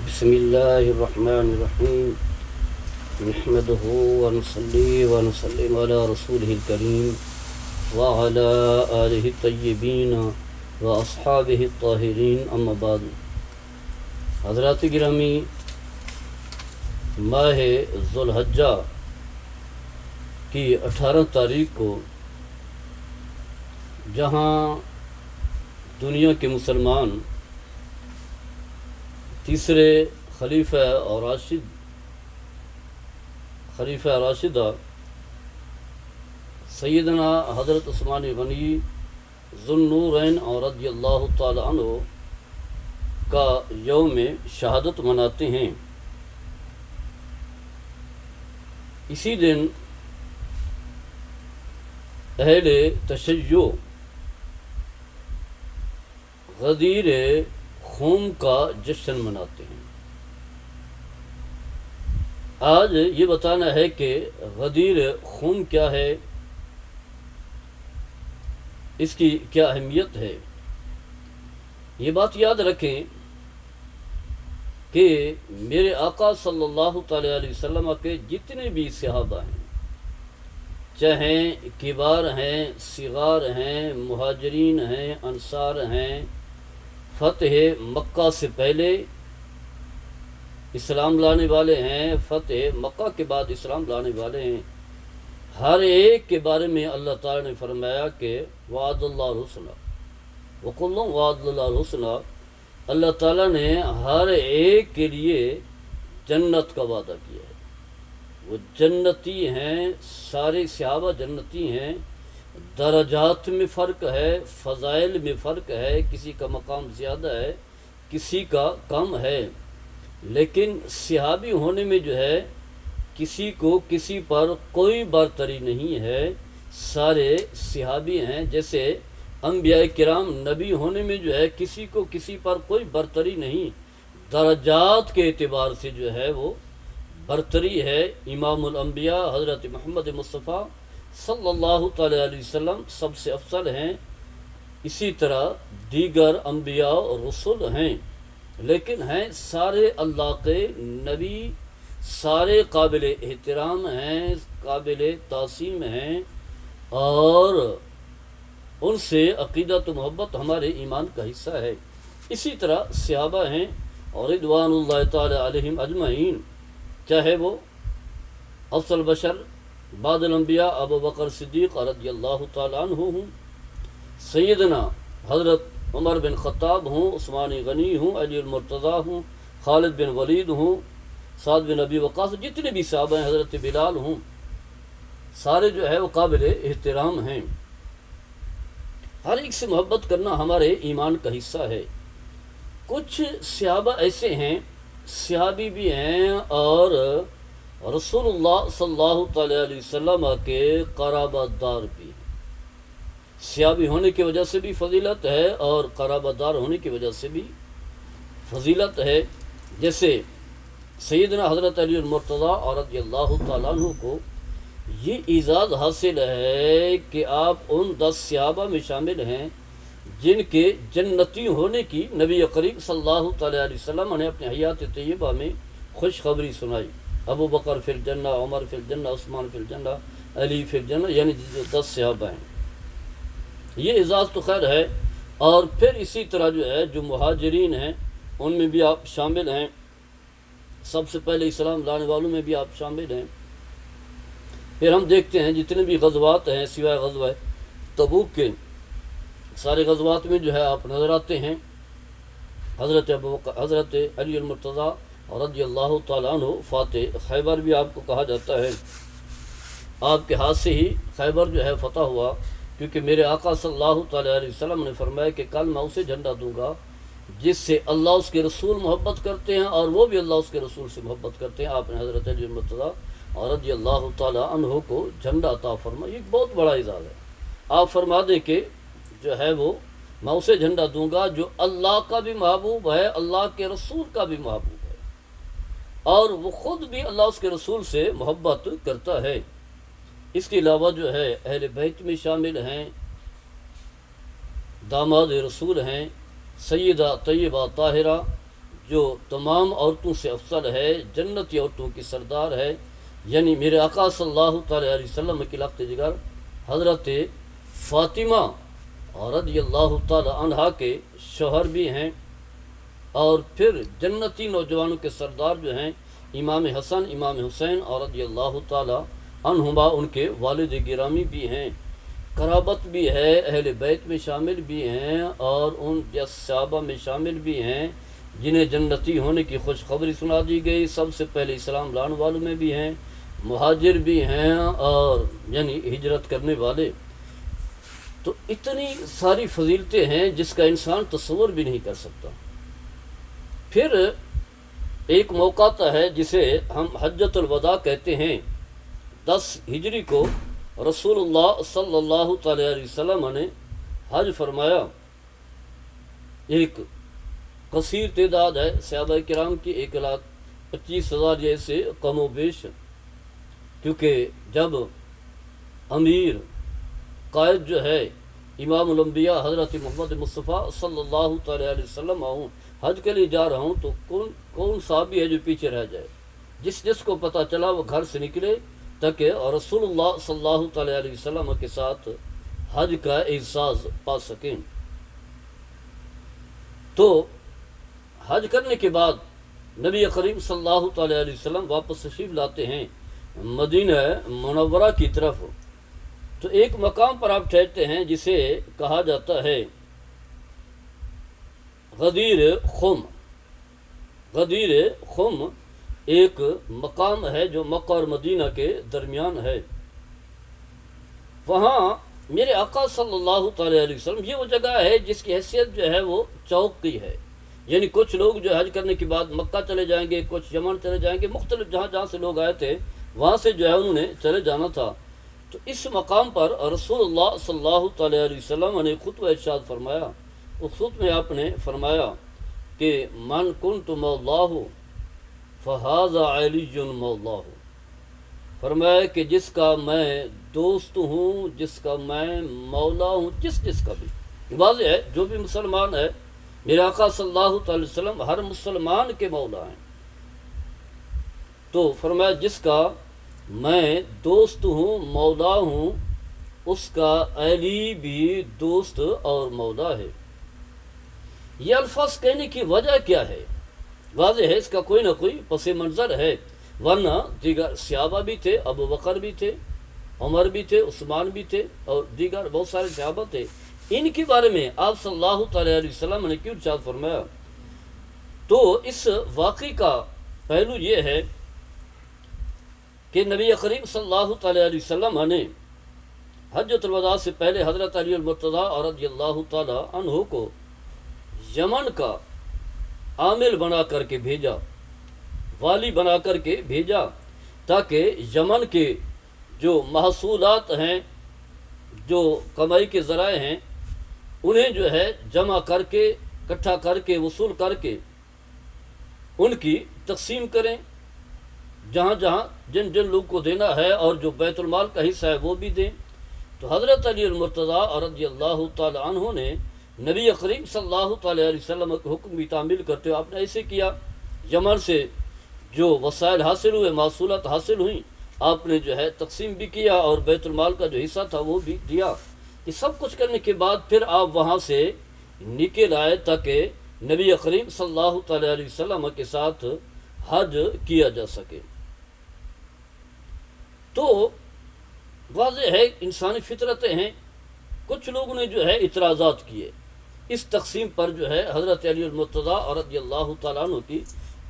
بسم اللہ الرحمن الرحیم نحمدہ ونصلی ونسلم علی رسولہ الکریم وعلی آلہ الطیبین واصحابہ الطاہرین اما بعد۔ حضرات گرامی، ماہ ذوالحجہ کی 18 تاریخ کو جہاں دنیا کے مسلمان تیسرے خلیفہ راشدہ سیدنا حضرت عثمان غنی ذو النورین اور رضی اللہ تعالی عنہ کا یوم شہادت مناتے ہیں، اسی دن اہل تشیع غدیر خم کا جشن مناتے ہیں۔ آج یہ بتانا ہے کہ غدیر خم کیا ہے، اس کی کیا اہمیت ہے۔ یہ بات یاد رکھیں کہ میرے آقا صلی اللہ تعالی علیہ وسلم کے جتنے بھی صحابہ ہیں، چاہے کبار ہیں، صغار ہیں، مہاجرین ہیں، انصار ہیں، فتح مکہ سے پہلے اسلام لانے والے ہیں، فتح مکہ کے بعد اسلام لانے والے ہیں، ہر ایک کے بارے میں اللہ تعالیٰ نے فرمایا کہ وعد اللہ الحسنی وکل وعد اللہ الحسنی۔ اللہ تعالیٰ نے ہر ایک کے لیے جنت کا وعدہ کیا ہے، وہ جنتی ہیں، سارے صحابہ جنتی ہیں۔ درجات میں فرق ہے، فضائل میں فرق ہے، کسی کا مقام زیادہ ہے، کسی کا کم ہے، لیکن صحابی ہونے میں جو ہے کسی کو کسی پر کوئی برتری نہیں ہے، سارے صحابی ہیں۔ جیسے انبیاء کرام نبی ہونے میں جو ہے کسی کو کسی پر کوئی برتری نہیں، درجات کے اعتبار سے جو ہے وہ برتری ہے۔ امام الانبیاء حضرت محمد مصطفیٰ صلی اللہ تعالی علیہ وسلم سب سے افضل ہیں، اسی طرح دیگر انبیاء اور رسول ہیں، لیکن ہیں سارے اللہ کے نبی، سارے قابل احترام ہیں، قابل تعظیم ہیں، اور ان سے عقیدت و محبت ہمارے ایمان کا حصہ ہے۔ اسی طرح صحابہ ہیں اور رضوان اللہ تعالی علیہم اجمعین، چاہے وہ افضل بشر بعد الانبیاء ابو بکر صدیق رضی اللہ تعالیٰ عنہ ہوں، سیدنا حضرت عمر بن خطاب ہوں، عثمان غنی ہوں، علی المرتضیٰ ہوں، خالد بن ولید ہوں، سعد بن ابی وقاص، جتنے بھی صحابہ ہیں، حضرت بلال ہوں، سارے جو ہے وہ قابل احترام ہیں۔ ہر ایک سے محبت کرنا ہمارے ایمان کا حصہ ہے۔ کچھ صحابہ ایسے ہیں، صحابی بھی ہیں اور رسول اللہ صلی اللہ تعالی علیہ وسلم کے قرابت دار بھی ہیں۔ صحابی ہونے کی وجہ سے بھی فضیلت ہے اور قرابت دار ہونے کی وجہ سے بھی فضیلت ہے۔ جیسے سیدنا حضرت علی المرتضیٰ اور رضی اللہ تعالیٰ عنہ کو یہ اعزاز حاصل ہے کہ آپ ان 10 صحابہ میں شامل ہیں جن کے جنتی ہونے کی نبی کریم صلی اللہ تعالی علیہ وسلم نے اپنے حیات طیبہ میں خوشخبری سنائی۔ ابو بکر فی الجنہ، عمر فی الجنہ، عثمان فی الجنہ، علی فی الجنہ، یعنی جو 10 صحابہ ہیں، یہ اعزاز تو خیر ہے۔ اور پھر اسی طرح جو ہے جو مہاجرین ہیں ان میں بھی آپ شامل ہیں، سب سے پہلے اسلام لانے والوں میں بھی آپ شامل ہیں۔ پھر ہم دیکھتے ہیں جتنے بھی غزوات ہیں سوائے غزوہ تبوک کے، سارے غزوات میں جو ہے آپ نظر آتے ہیں۔ حضرت علی المرتضیٰ رضی اللہ تعالیٰ عنہ فاتح خیبر بھی آپ کو کہا جاتا ہے، آپ کے ہاتھ سے ہی خیبر جو ہے فتح ہوا، کیونکہ میرے آقا صلی اللہ تعالی علیہ وسلم نے فرمایا کہ کل میں اسے جھنڈا دوں گا جس سے اللہ اس کے رسول محبت کرتے ہیں اور وہ بھی اللہ اس کے رسول سے محبت کرتے ہیں۔ آپ نے حضرت علی المرتضیٰ رضی اللہ تعالیٰ عنہ کو جھنڈا عطا فرمایا، یہ ایک بہت بڑا اعزاز ہے۔ آپ فرما دیں کہ جو ہے وہ میں اسے جھنڈا دوں گا جو اللہ کا بھی محبوب ہے، اللہ کے رسول کا بھی محبوب ہے، اور وہ خود بھی اللہ اس کے رسول سے محبت کرتا ہے۔ اس کے علاوہ جو ہے اہل بیت میں شامل ہیں، داماد رسول ہیں، سیدہ طیبہ طاہرہ جو تمام عورتوں سے افضل ہے، جنتی عورتوں کی سردار ہے، یعنی میرے آقا صلی اللہ تعالیٰ علیہ وسلم کی لخت جگر حضرت فاطمہ رضی اللہ تعالیٰ عنہا کے شوہر بھی ہیں، اور پھر جنتی نوجوانوں کے سردار جو ہیں امام حسن امام حسین اور رضی اللہ تعالیٰ عنہما، ان کے والد گرامی بھی ہیں، قرابت بھی ہے، اہل بیت میں شامل بھی ہیں، اور ان صحابہ میں شامل بھی ہیں جنہیں جنتی ہونے کی خوشخبری سنا دی گئی۔ سب سے پہلے اسلام لانے والوں میں بھی ہیں، مہاجر بھی ہیں، اور یعنی ہجرت کرنے والے۔ تو اتنی ساری فضیلتیں ہیں جس کا انسان تصور بھی نہیں کر سکتا۔ پھر ایک موقع آتا ہے جسے ہم حجۃ الوداع کہتے ہیں۔ 10 ہجری کو رسول اللہ صلی اللہ تعالیٰ علیہ وسلم نے حج فرمایا۔ ایک کثیر تعداد ہے صحابہ کرام کی، 1,25,000 جیسے کم و بیش، کیونکہ جب امیر قائد جو ہے امام الانبیاء حضرت محمد مصطفیٰ صلی اللہ تعالیٰ علیہ وسلم آؤں حج کے لیے جا رہا ہوں، تو کون صحابی ہے جو پیچھے رہ جائے؟ جس کو پتہ چلا وہ گھر سے نکلے تاکہ رسول اللہ صلی اللہ تعالیٰ علیہ وسلم کے ساتھ حج کا اعزاز پا سکیں۔ تو حج کرنے کے بعد نبی کریم صلی اللہ تعالیٰ علیہ وسلم واپس تشریف لاتے ہیں مدینہ منورہ کی طرف۔ تو ایک مقام پر آپ ٹھہرتے ہیں جسے کہا جاتا ہے غدیر خم۔ غدیر خم ایک مقام ہے جو مکہ اور مدینہ کے درمیان ہے۔ وہاں میرے آقا صلی اللہ تعالیٰ علیہ وسلم، یہ وہ جگہ ہے جس کی حیثیت جو ہے وہ چوک کی ہے، یعنی کچھ لوگ جو حج کرنے کے بعد مکہ چلے جائیں گے، کچھ یمن چلے جائیں گے، مختلف جہاں سے لوگ آئے تھے وہاں سے جو ہے انہوں نے چلے جانا تھا۔ تو اس مقام پر رسول اللہ صلی اللہ تعالیٰ علیہ وسلم نے خطبہ ارشاد فرمایا۔ اس خطبے میں آپ نے فرمایا کہ من کنت مولاہ فہذا علی مولاہ، فرمایا کہ جس کا میں دوست ہوں، جس کا میں مولا ہوں، جس کا بھی، واضح ہے جو بھی مسلمان ہے میرے آقا صلی اللہ تعالی وسلم ہر مسلمان کے مولا ہیں۔ تو فرمایا جس کا میں دوست ہوں، مولا ہوں، اس کا علی بھی دوست اور مولا ہے۔ یہ الفاظ کہنے کی وجہ کیا ہے؟ واضح ہے اس کا کوئی نہ کوئی پس منظر ہے، ورنہ دیگر صحابہ بھی تھے، ابو بکر بھی تھے، عمر بھی تھے، عثمان بھی تھے، اور دیگر بہت سارے صحابہ تھے۔ ان کے بارے میں آپ صلی اللہ تعالیٰ علیہ وسلم نے کیوں ارشاد فرمایا؟ تو اس واقعے کا پہلو یہ ہے کہ نبی کریم صلی اللہ تعالیٰ علیہ وسلم نے حجۃ الوداع سے پہلے حضرت علی المرتضیٰ رضی اللہ تعالیٰ عنہ کو یمن کا عامل بنا کر کے بھیجا، والی بنا کر کے بھیجا، تاکہ یمن کے جو محصولات ہیں، جو کمائی کے ذرائع ہیں، انہیں جو ہے جمع کر کے، اکٹھا کر کے، وصول کر کے ان کی تقسیم کریں، جہاں جن لوگ کو دینا ہے، اور جو بیت المال کا حصہ ہے وہ بھی دیں۔ تو حضرت علی المرتضیٰ رضی اللہ تعالی عنہ نے نبی کریم صلی اللہ تعالیٰ علیہ وسلم کے حکم کی تعمیل کرتے ہوئے آپ نے ایسے کیا۔ یمن سے جو وسائل حاصل ہوئے، محصولات حاصل ہوئیں، آپ نے جو ہے تقسیم بھی کیا، اور بیت المال کا جو حصہ تھا وہ بھی دیا۔ یہ سب کچھ کرنے کے بعد پھر آپ وہاں سے نکل آئے تاکہ نبی کریم صلی اللہ تعالیٰ علیہ وسلم کے ساتھ حج کیا جا سکے۔ تو واضح ہے انسانی فطرتیں ہیں۔ کچھ لوگوں نے جو ہے اعتراضات کیے اس تقسیم پر، جو ہے حضرت علی المرتضیٰ رضی اللہ تعالیٰ عنہ کی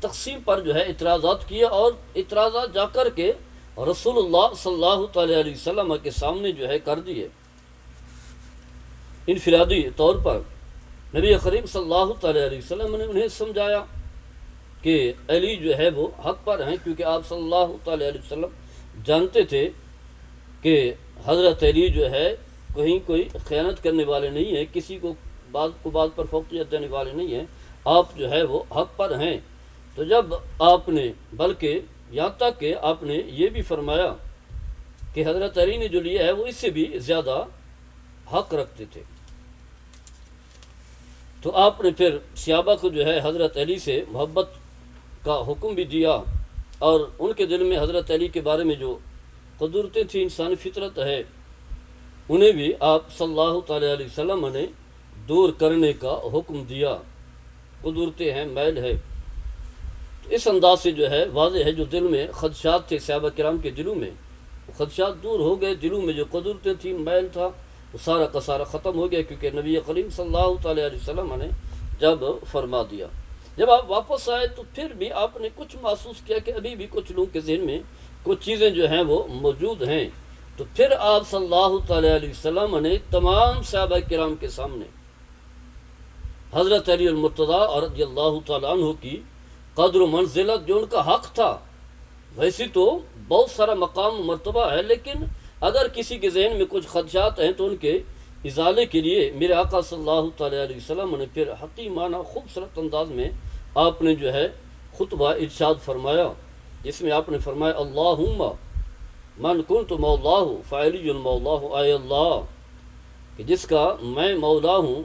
تقسیم پر جو ہے اعتراضات کیے، اور اعتراضات جا کر کے رسول اللہ صلی اللہ تعالیٰ علیہ وسلم کے سامنے جو ہے کر دیے۔ انفرادی طور پر نبی کریم صلی اللہ تعالیٰ علیہ وسلم نے انہیں سمجھایا کہ علی جو ہے وہ حق پر ہیں، کیونکہ آپ صلی اللہ تعالیٰ علیہ وسلم جانتے تھے کہ حضرت علی جو ہے کہیں کوئی خیانت کرنے والے نہیں ہیں، کسی کو بعض پر فوقیت دینے والے نہیں ہیں، آپ جو ہے وہ حق پر ہیں۔ تو جب آپ نے، بلکہ یہاں تک کہ آپ نے یہ بھی فرمایا کہ حضرت علی نے جو لیا ہے وہ اس سے بھی زیادہ حق رکھتے تھے۔ تو آپ نے پھر صحابہ کو جو ہے حضرت علی سے محبت کا حکم بھی دیا، اور ان کے دل میں حضرت علی کے بارے میں جو قدرتیں تھیں، انسانی فطرت ہے، انہیں بھی آپ صلی اللہ تعالیٰ علیہ وسلم نے دور کرنے کا حکم دیا۔ قدرتیں ہیں، میل ہے، اس انداز سے جو ہے واضح ہے جو دل میں خدشات تھے صحابہ کرام کے دلوں میں، وہ خدشات دور ہو گئے، دلوں میں جو قدرتیں تھیں، میل تھا، وہ سارا کا سارا ختم ہو گیا، کیونکہ نبی کریم صلی اللہ تعالیٰ علیہ وسلم نے جب فرما دیا۔ جب آپ واپس آئے تو پھر بھی آپ نے کچھ محسوس کیا کہ ابھی بھی کچھ لوگوں کے ذہن میں کچھ چیزیں جو ہیں وہ موجود ہیں، تو پھر آپ صلی اللہ تعالیٰ علیہ وسلم نے تمام صحابہ کرام کے سامنے حضرت علی المرتضیٰ رضی اللہ تعالیٰ عنہ کی قدر و منزلت جو ان کا حق تھا، ویسے تو بہت سارا مقام و مرتبہ ہے، لیکن اگر کسی کے ذہن میں کچھ خدشات ہیں تو ان کے ازالے کے لیے میرے آقا صلی اللہ تعالیٰ علیہ وسلم نے پھر حکیمانہ خوبصورت انداز میں آپ نے جو ہے خطبہ ارشاد فرمایا، جس میں آپ نے فرمایا اللہم من کنت مولاہ فعلی المولاہ، اے اللہ کہ جس کا میں مولا ہوں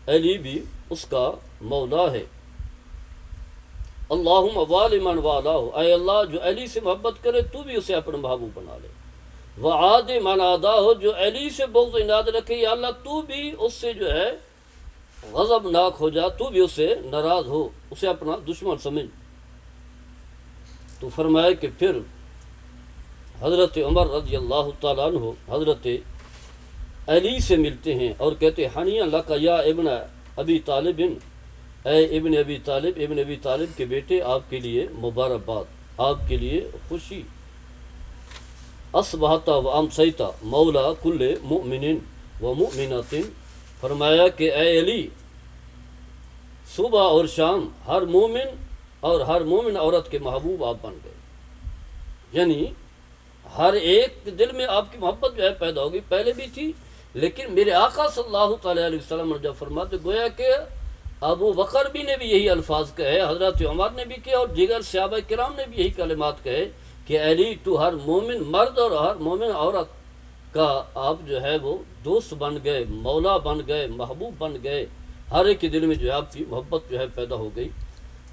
علی بھی اس کا مولا ہے۔ اللہم والی من والاہ، اے اللہ جو علی سے محبت کرے تو بھی اسے اپنا محبوب بنا لے، وعاد من عاداہ، جو علی سے بغض و عناد رکھے یا اللہ تو بھی اس سے جو ہے غضب ناک ہو جا، تو بھی اسے ناراض ہو، اسے اپنا دشمن سمجھ۔ تو فرمایا کہ پھر حضرت عمر رضی اللہ تعالیٰ عنہ حضرت علی سے ملتے ہیں اور کہتے ہیں حنیٰ لک یا ابن ابی طالب، اے ابن ابی طالب، ابن ابی طالب کے بیٹے آپ کے لیے مبارکباد، آپ کے لیے خوشی۔ اصبحت و امسیت مولا کل مؤمن و مؤمنات، فرمایا کہ اے علی صبح اور شام ہر مومن اور ہر مومن عورت کے محبوب آپ بن گئے، یعنی ہر ایک دل میں آپ کی محبت جو ہے پیدا ہوگی، پہلے بھی تھی، لیکن میرے آقا صلی اللہ تعالیٰ علیہ وسلم نے جب فرماتے گویا کہ ابو بکر بھی نے بھی یہی الفاظ کہے، حضرت عمر نے بھی کہے، اور دیگر صحابہ کرام نے بھی یہی کلمات کہے کہ علی تو ہر مومن مرد اور ہر مومن عورت کا آپ جو ہے وہ دوست بن گئے، مولا بن گئے، محبوب بن گئے، ہر ایک کے دل میں جو ہے آپ کی محبت جو ہے پیدا ہو گئی۔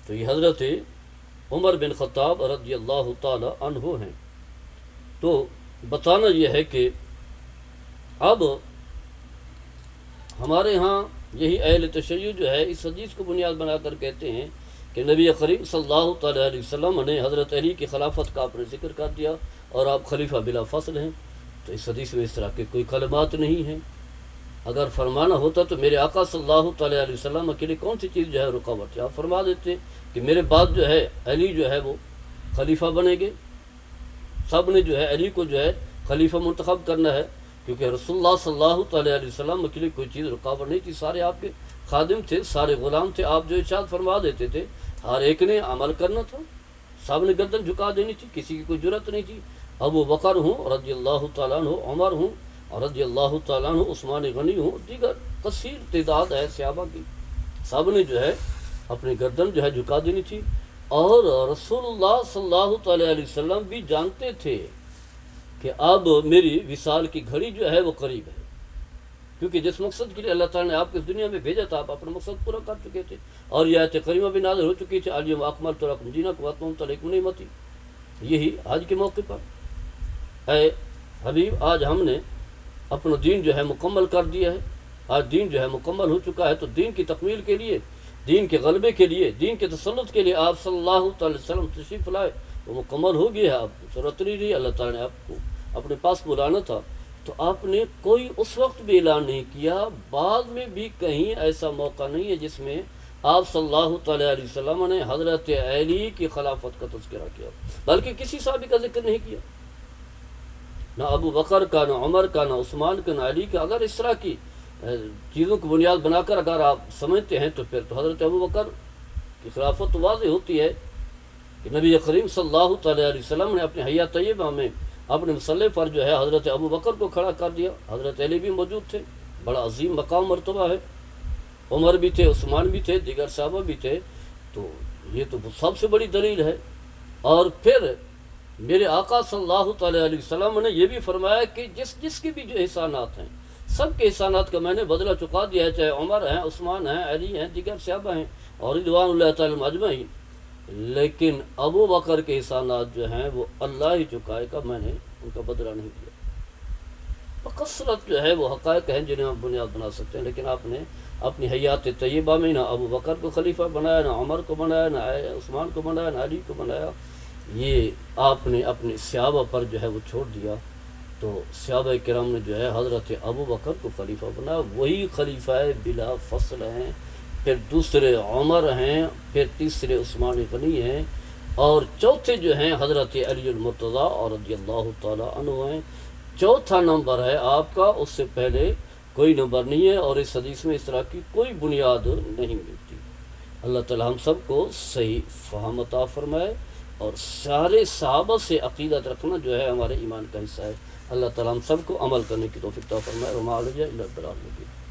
تو یہ حضرت عمر بن خطاب رضی اللہ تعالی عنہ ہیں۔ تو بتانا یہ ہے کہ اب ہمارے ہاں یہی اہل تشیع جو ہے اس حدیث کو بنیاد بنا کر کہتے ہیں کہ نبی کریم صلی اللہ تعالیٰ علیہ وسلم نے حضرت علی کی خلافت کا آپ نے ذکر کر دیا اور آپ خلیفہ بلا فصل ہیں، تو اس حدیث میں اس طرح کے کوئی کلمات نہیں ہیں۔ اگر فرمانا ہوتا تو میرے آقا صلی اللہ تعالیٰ علیہ وسلم کے لیے کون سی چیز جو ہے رکاوٹ ہے، آپ فرما دیتے کہ میرے بعد جو ہے علی جو ہے وہ خلیفہ بنے گے، سب نے جو ہے علی کو جو ہے خلیفہ منتخب کرنا ہے، کیونکہ رسول اللہ صلی اللہ تعالیٰ علیہ وسلم کے لیے کوئی چیز رکاوٹ نہیں تھی، سارے آپ کے خادم تھے، سارے غلام تھے، آپ جو ارشاد فرما دیتے تھے ہر ایک نے عمل کرنا تھا، سب نے گردن جھکا دینی تھی، کسی کی کوئی جرت نہیں تھی۔ ابو بکر ہوں رضی اللہ تعالیٰ عنہ، عمر ہوں رضی اللہ تعالیٰ عنہ، عثمان غنی ہوں، دیگر کثیر تعداد ہے صحابہ کی، سب نے جو ہے اپنی گردن جو ہے جھکا دینی تھی۔ اور رسول اللہ صلی اللہ تعالیٰ علیہ وسلم بھی جانتے تھے کہ اب میری وصال کی گھڑی جو ہے وہ قریب ہے، کیونکہ جس مقصد کے لیے اللہ تعالیٰ نے آپ کو اس دنیا میں بھیجا تھا آپ اپنا مقصد پورا کر چکے تھے، اور یہ آیت کریمہ بھی نازل ہو چکی تھی الیوم اکملت لکم دینکم واتممت علیکم نعمتی، یہی آج کے موقع پر اے حبیب آج ہم نے اپنا دین جو ہے مکمل کر دیا ہے، آج دین جو ہے مکمل ہو چکا ہے، تو دین کی تکمیل کے لیے، دین کے غلبے کے لیے، دین کے تسلط کے لیے آپ صلی اللہ تعالی وسلم تشریف لائے، وہ مکمل ہو گیا ہے، آپ کو ضرورت نہیں رہی، اللہ تعالیٰ نے آپ کو اپنے پاس بلانا تھا، تو آپ نے کوئی اس وقت بھی اعلان نہیں کیا، بعد میں بھی کہیں ایسا موقع نہیں ہے جس میں آپ صلی اللہ تعالیٰ علیہ وسلم نے حضرت علی کی خلافت کا تذکرہ کیا، بلکہ کسی صحابی کا ذکر نہیں کیا، نہ ابو بکر کا، نہ عمر کا، نہ عثمان کا، نہ علی کا۔ اگر اس طرح کی چیزوں کو بنیاد بنا کر اگر آپ سمجھتے ہیں تو پھر تو حضرت ابو بکر کی خلافت تو واضح ہوتی ہے کہ نبی کریم صلی اللہ تعالیٰ علیہ وسلم نے اپنے حیات طیبہ میں اپنے مسلح پر جو ہے حضرت ابو بکر کو کھڑا کر دیا، حضرت علی بھی موجود تھے، بڑا عظیم مقام مرتبہ ہے، عمر بھی تھے، عثمان بھی تھے، دیگر صحابہ بھی تھے، تو یہ تو سب سے بڑی دلیل ہے۔ اور پھر میرے آقا صلی اللہ تعالیٰ علیہ وسلم نے یہ بھی فرمایا کہ جس جس کے بھی جو احسانات ہیں سب کے احسانات کا میں نے بدلہ چکا دیا ہے، چاہے عمر ہیں، عثمان ہیں، علی ہیں، دیگر صحابہ ہیں اور رضوان اللہ تعالی اجمعین، لیکن ابو بکر کے احسانات جو ہیں وہ اللہ ہی چکائے گا، میں نے ان کا بدلہ نہیں دیا۔ کثرت جو ہے وہ حقائق ہیں جنہیں ہم بنیاد بنا سکتے ہیں، لیکن آپ نے اپنی حیات طیبہ میں نہ ابو بکر کو خلیفہ بنایا، نہ عمر کو بنایا، نہ عثمان کو بنایا، نہ علی کو بنایا، یہ آپ نے اپنے صحابہ پر جو ہے وہ چھوڑ دیا۔ تو صحابہ کرام نے جو ہے حضرت ابو بکر کو خلیفہ بنایا، وہی خلیفہ بلا فصل ہیں، پھر دوسرے عمر ہیں، پھر تیسرے عثمان غنی ہیں، اور چوتھے جو ہیں حضرت علی المرتضیٰ اور رضی اللہ تعالیٰ عنہ ہیں۔ چوتھا نمبر ہے آپ کا، اس سے پہلے کوئی نمبر نہیں ہے، اور اس حدیث میں اس طرح کی کوئی بنیاد نہیں ملتی۔ اللہ تعالی ہم سب کو صحیح فہم عطا فرمائے، اور سارے صحابہ سے عقیدت رکھنا جو ہے ہمارے ایمان کا حصہ ہے۔ اللہ تعالی ہم سب کو عمل کرنے کی توفیق عطا فرمائے۔ وما علیہ الا البلاغ المبین۔